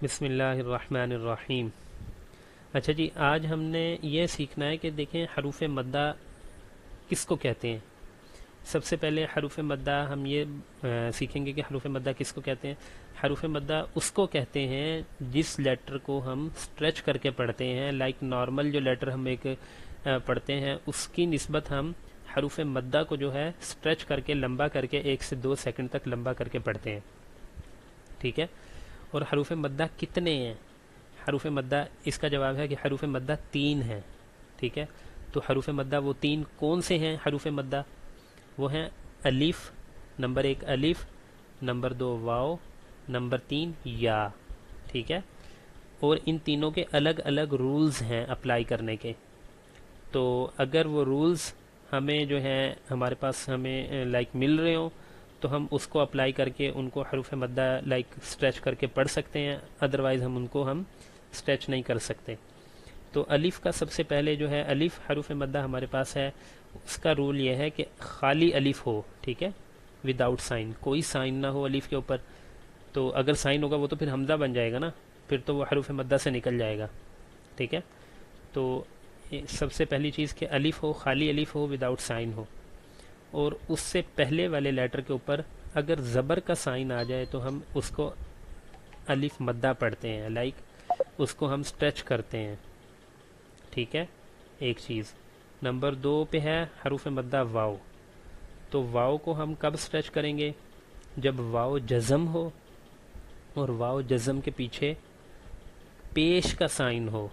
بسم اللہ الرحمن الرحیم۔ اچھا جی، آج ہم نے یہ سیکھنا ہے کہ دیکھیں حروف مدہ کس کو کہتے ہیں۔ سب سے پہلے حروف مدہ ہم یہ سیکھیں گے کہ حروف مدہ کس کو کہتے ہیں۔ حروف مدہ اس کو کہتے ہیں جس لیٹر کو ہم سٹریچ کر کے پڑھتے ہیں، لائک نارمل جو لیٹر ہم ایک پڑھتے ہیں اس کی نسبت ہم حروف مدہ کو جو ہے سٹریچ کر کے لمبا کر کے 1 سے 2 سیکنڈ تک لمبا کر کے پڑھتے ہیں، ٹھیک ہے۔ اور حروف مدہ کتنے ہیں؟ حروف مدہ اس کا جواب ہے کہ حروف مدہ 3 ہیں، ٹھیک ہے۔ تو حروف مدہ وہ 3 کون سے ہیں؟ حروف مدہ وہ ہیں الف، نمبر 1 الف، نمبر 2 واو، نمبر 3 یا، ٹھیک ہے۔ اور ان تینوں کے الگ الگ رولز ہیں اپلائی کرنے کے۔ تو اگر وہ رولز ہمیں جو ہے ہمارے پاس ہمیں لائک مل رہے ہوں تو ہم اس کو اپلائی کر کے ان کو حروف مدہ لائک سٹریچ کر کے پڑھ سکتے ہیں، ادروائز ہم ان کو سٹریچ نہیں کر سکتے۔ تو الف کا سب سے پہلے جو ہے الف حروف مدہ ہمارے پاس ہے، اس کا رول یہ ہے کہ خالی الف ہو، ٹھیک ہے، وداؤٹ سائن، کوئی سائن نہ ہو الف کے اوپر۔ تو اگر سائن ہوگا وہ تو پھر حمزہ بن جائے گا نا، پھر تو وہ حروف مدہ سے نکل جائے گا، ٹھیک ہے۔ تو سب سے پہلی چیز کہ الف ہو، خالی الف ہو، وداؤٹ سائن ہو۔ اور اس سے پہلے والے لیٹر کے اوپر اگر زبر کا سائن آ جائے تو ہم اس کو الف مدہ پڑھتے ہیں، لائک اس کو ہم سٹریچ کرتے ہیں، ٹھیک ہے، ایک چیز۔ نمبر 2 پہ ہے حروف مدہ واو۔ تو واو کو ہم کب سٹریچ کریں گے؟ جب واو جزم ہو اور واو جزم کے پیچھے پیش کا سائن ہو،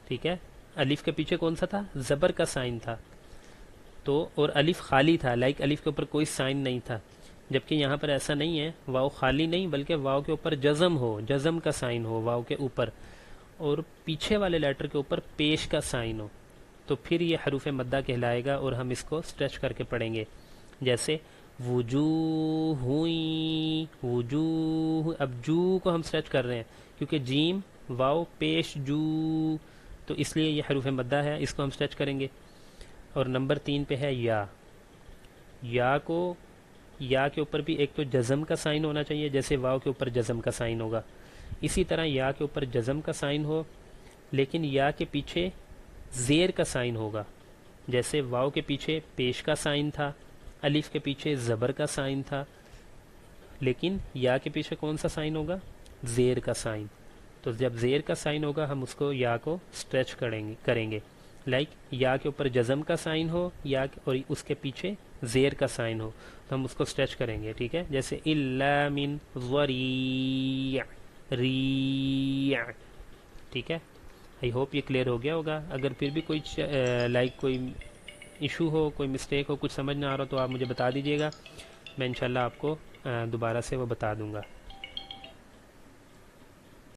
ٹھیک ہے۔ الف کے پیچھے کون سا تھا؟ زبر کا سائن تھا، تو اور الف خالی تھا، لائک الف کے اوپر کوئی سائن نہیں تھا، جبکہ یہاں پر ایسا نہیں ہے، واو خالی نہیں بلکہ واو کے اوپر جزم ہو، جزم کا سائن ہو واو کے اوپر، اور پیچھے والے لیٹر کے اوپر پیش کا سائن ہو، تو پھر یہ حروف مدہ کہلائے گا اور ہم اس کو سٹریچ کر کے پڑھیں گے۔ جیسے وجوہ، وجوہ، اب جو کو ہم سٹریچ کر رہے ہیں کیونکہ جیم واو پیش جو، تو اس لیے یہ حروف مدہ ہے، اس کو ہم سٹریچ کریں گے۔ اور نمبر 3 پہ ہے یا۔ یا کو، یا کے اوپر بھی ایک تو جزم کا سائن ہونا چاہیے جیسے واو کے اوپر جزم کا سائن ہوگا، اسی طرح یا کے اوپر جزم کا سائن ہو لیکن یا کے پیچھے زیر کا سائن ہوگا، جیسے واو کے پیچھے پیش کا سائن تھا، الف کے پیچھے زبر کا سائن تھا، لیکن یا کے پیچھے کون سا سائن ہوگا؟ زیر کا سائن۔ تو جب زیر کا سائن ہوگا ہم اس کو یا کو سٹریچ کریں گے، لائک یا کے اوپر جزم کا سائن ہو یا اور اس کے پیچھے زیر کا سائن ہو تو ہم اس کو سٹریچ کریں گے، ٹھیک ہے۔ جیسے الا من ضریع، ریع، ٹھیک ہے۔ آئی ہوپ یہ کلیئر ہو گیا ہوگا۔ اگر پھر بھی کوئی لائک کوئی ایشو ہو، کوئی مسٹیک ہو، کچھ سمجھ نہ آ رہا تو آپ مجھے بتا دیجیے گا، میں انشاءاللہ آپ کو دوبارہ سے وہ بتا دوں گا۔